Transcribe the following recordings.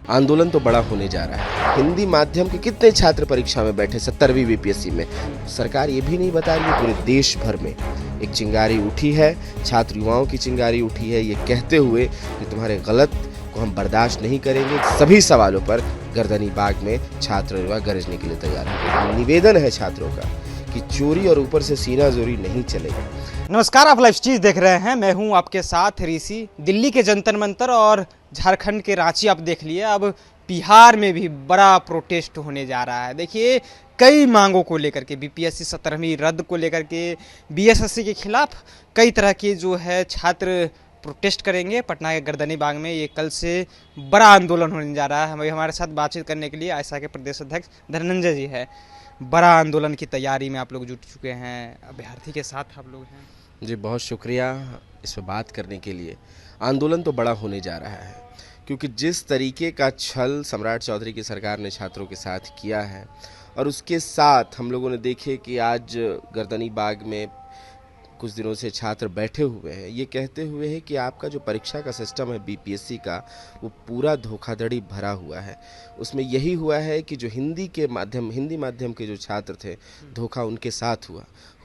आंदोलन तो बड़ा होने जा रहा है। हिंदी माध्यम के कितने छात्र परीक्षा में बैठे 70वीं बीपीएससी में, सरकार ये भी नहीं बता रही है। पूरे देश भर में एक चिंगारी उठी है, छात्र युवाओं की चिंगारी उठी है, ये कहते हुए कि तुम्हारे गलत को हम बर्दाश्त नहीं करेंगे। सभी सवालों पर गर्दनी बाग में छात्र युवा गरजने के लिए तैयार हैं। निवेदन है छात्रों का कि चोरी और ऊपर से सीना जोरी नहीं चलेगा। नमस्कार, आप लाइव चीज देख रहे हैं। मैं हूं आपके साथ ऋषि। दिल्ली के जंतर मंतर और झारखंड के रांची आप देख लिए, अब बिहार में भी बड़ा प्रोटेस्ट होने जा रहा है। देखिए, कई मांगों को लेकर के, बीपीएससी 17वीं रद्द को लेकर के, बीएसएससी के खिलाफ कई तरह के जो है छात्र प्रोटेस्ट करेंगे पटना के गर्दनी बाग में। ये कल से बड़ा आंदोलन होने जा रहा है। हमारे साथ बातचीत करने के लिए आयसा के प्रदेश अध्यक्ष धनंजय जी है। बड़ा आंदोलन की तैयारी में आप लोग जुट चुके हैं, अभ्यर्थी के साथ आप लोग हैं। जी, बहुत शुक्रिया इस पर बात करने के लिए। आंदोलन तो बड़ा होने जा रहा है, क्योंकि जिस तरीके का छल सम्राट चौधरी की सरकार ने छात्रों के साथ किया है, और उसके साथ हम लोगों ने देखे कि आज गर्दनी बाग में कुछ दिनों से छात्र बैठे हुए हैं, ये कहते हुए हैं कि आपका जो परीक्षा का सिस्टम है बीपीएससी का, वो पूरा धोखाधड़ी भरा हुआ है। उसमें यही हुआ है कि जो हिंदी माध्यम के जो छात्र थे, धोखा उनके साथ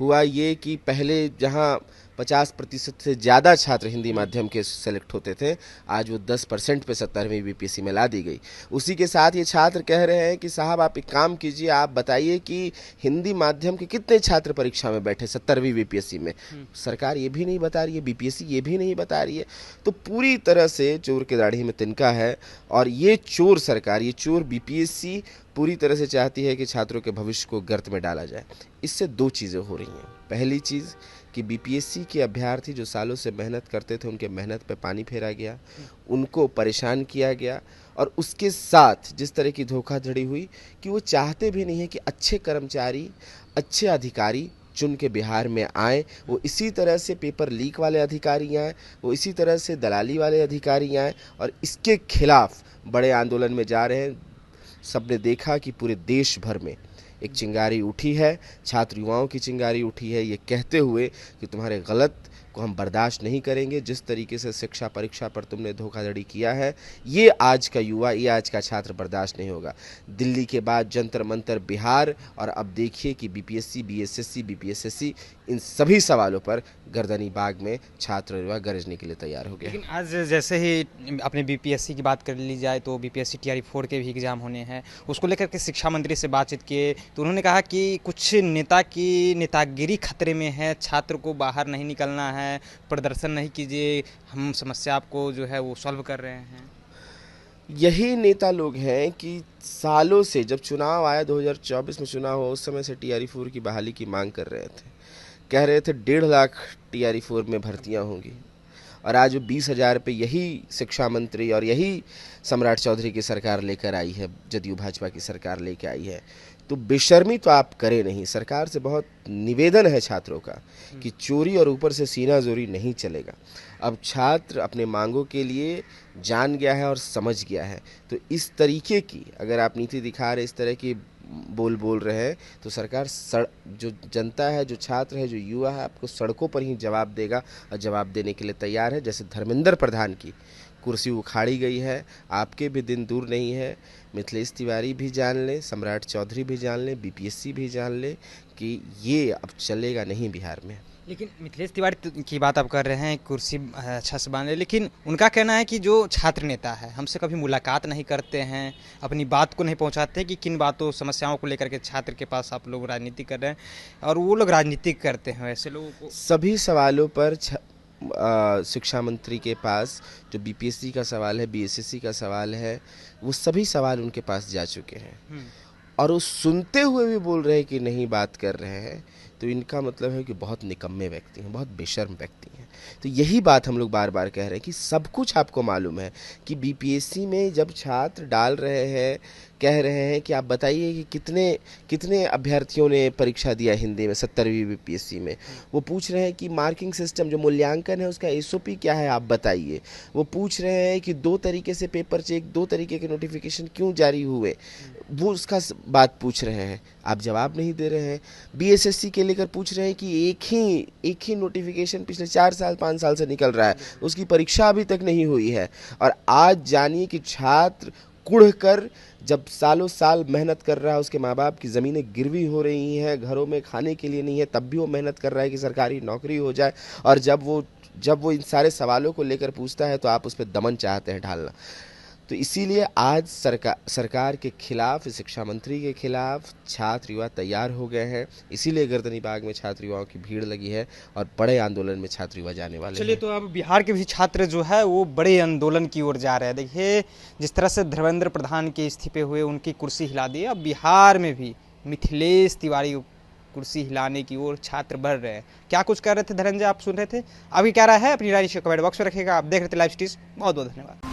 हुआ ये कि पहले जहां 50% से ज़्यादा छात्र हिंदी माध्यम के सेलेक्ट होते थे, आज वो 10% पे 70वीं बीपीएससी में ला दी गई। उसी के साथ ये छात्र कह रहे हैं कि साहब आप एक काम कीजिए, आप बताइए कि हिंदी माध्यम के कितने छात्र परीक्षा में बैठे 70वीं बीपीएससी में, सरकार ये भी नहीं बता रही है, बीपीएससी ये भी नहीं बता रही है। तो पूरी तरह से चोर के दाढ़ी में तिनका है, और ये चोर सरकार, ये चोर बीपीएससी पूरी तरह से चाहती है कि छात्रों के भविष्य को गर्त में डाला जाए। इससे दो चीज़ें हो रही हैं। पहली चीज़ कि बीपीएससी के अभ्यर्थी जो सालों से मेहनत करते थे, उनके मेहनत पे पानी फेरा गया, उनको परेशान किया गया, और उसके साथ जिस तरह की धोखाधड़ी हुई कि वो चाहते भी नहीं है कि अच्छे कर्मचारी, अच्छे अधिकारी चुन के बिहार में आए। वो इसी तरह से पेपर लीक वाले अधिकारी आए, वो इसी तरह से दलाली वाले अधिकारी आए, और इसके खिलाफ बड़े आंदोलन में जा रहे हैं। सबने देखा कि पूरे देश भर में एक चिंगारी उठी है, छात्र युवाओं की चिंगारी उठी है, ये कहते हुए कि तुम्हारे गलत को हम बर्दाश्त नहीं करेंगे। जिस तरीके से शिक्षा परीक्षा पर तुमने धोखाधड़ी किया है, ये आज का युवा, ये आज का छात्र बर्दाश्त नहीं होगा। दिल्ली के बाद जंतर मंतर बिहार, और अब देखिए कि बीपीएससी, बीएसएससी, बीपीएसएससी, इन सभी सवालों पर गर्दनी बाग में छात्र युवा गरजने के लिए तैयार हो गए। लेकिन आज जैसे ही अपने बीपीएससी की बात कर ली जाए, तो बीपीएससी टीआरई 4 के भी एग्ज़ाम होने हैं। उसको लेकर के शिक्षा मंत्री से बातचीत किए तो उन्होंने कहा कि कुछ नेता की नेतागिरी खतरे में है, छात्र को बाहर नहीं निकलना है, प्रदर्शन नहीं कीजिए, हम समस्या आपको जो है वो सॉल्व कर रहे हैं। यही नेता लोग हैं कि सालों से, जब चुनाव आया 2024 में चुनाव हुआ, उस समय से टीआरई 4 की बहाली की मांग कर रहे थे। कह रहे थे 1.5 लाख टीआरई 4 में भर्तियां होंगी, और आज 20,000 पे यही शिक्षा मंत्री और यही सम्राट चौधरी की सरकार लेकर आई है, जदयू भाजपा की सरकार लेकर आई है। तो बेशर्मी तो आप करें नहीं। सरकार से बहुत निवेदन है छात्रों का कि चोरी और ऊपर से सीना जोरी नहीं चलेगा। अब छात्र अपने मांगों के लिए जान गया है और समझ गया है। तो इस तरीके की अगर आप नीति दिखा रहे, इस तरह की बोल रहे हैं, तो सरकार जो जनता है, जो छात्र है, जो युवा है, आपको सड़कों पर ही जवाब देगा, और जवाब देने के लिए तैयार है। जैसे धर्मेंद्र प्रधान की कुर्सी उखाड़ी गई है, आपके भी दिन दूर नहीं है। मिथिलेश तिवारी भी जान लें, सम्राट चौधरी भी जान लें, बीपीएससी भी जान लें कि ये अब चलेगा नहीं बिहार में। लेकिन मिथिलेश तिवारी की बात आप कर रहे हैं, कुर्सी अच्छा से बांध ले, लेकिन उनका कहना है कि जो छात्र नेता है हमसे कभी मुलाकात नहीं करते हैं, अपनी बात को नहीं पहुंचाते कि किन बातों, समस्याओं को लेकर के छात्र के पास आप लोग राजनीति कर रहे हैं, और वो लोग राजनीति करते हैं। ऐसे लोगों को सभी सवालों पर शिक्षा मंत्री के पास, जो बीपीएससी का सवाल है, बीएसएससी का सवाल है, वो सभी सवाल उनके पास जा चुके हैं, और वो सुनते हुए भी बोल रहे हैं कि नहीं बात कर रहे हैं। तो इनका मतलब है कि बहुत निकम्मे व्यक्ति हैं, बहुत बेशर्म व्यक्ति हैं। तो यही बात हम लोग बार बार कह रहे हैं कि सब कुछ आपको मालूम है कि बीपीएससी में जब छात्र डाल रहे हैं, कह रहे हैं कि आप बताइए कि कितने अभ्यर्थियों ने परीक्षा दिया हिंदी में 70वीं बीपीएससी में। वो पूछ रहे हैं कि मार्किंग सिस्टम जो मूल्यांकन है उसका एसओपी क्या है, आप बताइए। वो पूछ रहे हैं कि 2 तरीके से पेपर चेक, 2 तरीके के नोटिफिकेशन क्यों जारी हुए, वो उसका बात पूछ रहे हैं, आप जवाब नहीं दे रहे हैं। बीएसएससी के लेकर पूछ रहे हैं कि एक ही नोटिफिकेशन पिछले 4 साल 5 साल से निकल रहा है, उसकी परीक्षा अभी तक नहीं हुई है। और आज जानिए कि छात्र कुढ़ कर, जब सालों साल मेहनत कर रहा है, उसके माँ बाप की ज़मीनें गिरवी हो रही हैं, घरों में खाने के लिए नहीं है, तब भी वो मेहनत कर रहा है कि सरकारी नौकरी हो जाए। और जब वो इन सारे सवालों को लेकर पूछता है तो आप उस पर दमन चाहते हैं ढालना। तो इसीलिए आज सरकार के खिलाफ, शिक्षा मंत्री के खिलाफ छात्र युवा तैयार हो गए हैं। इसीलिए गर्दनी बाग में छात्र युवाओं की भीड़ लगी है और बड़े आंदोलन में छात्र युवा जाने वाले चलिए, हैं। तो अब बिहार के भी छात्र जो है वो बड़े आंदोलन की ओर जा रहे हैं। देखिए, जिस तरह से धर्मेंद्र प्रधान के इस्तीफे हुए, उनकी कुर्सी हिला दी, अब बिहार में भी मिथिलेश तिवारी को कुर्सी हिलाने की ओर छात्र बढ़ रहे हैं। क्या कुछ कर रहे थे धनंजय, आप सुन रहे थे। अभी क्या रहा है, अपनी राय कमेंट बॉक्स में रखिएगा। आप देख रहे थे लाइव स्ट्रीम। बहुत बहुत धन्यवाद।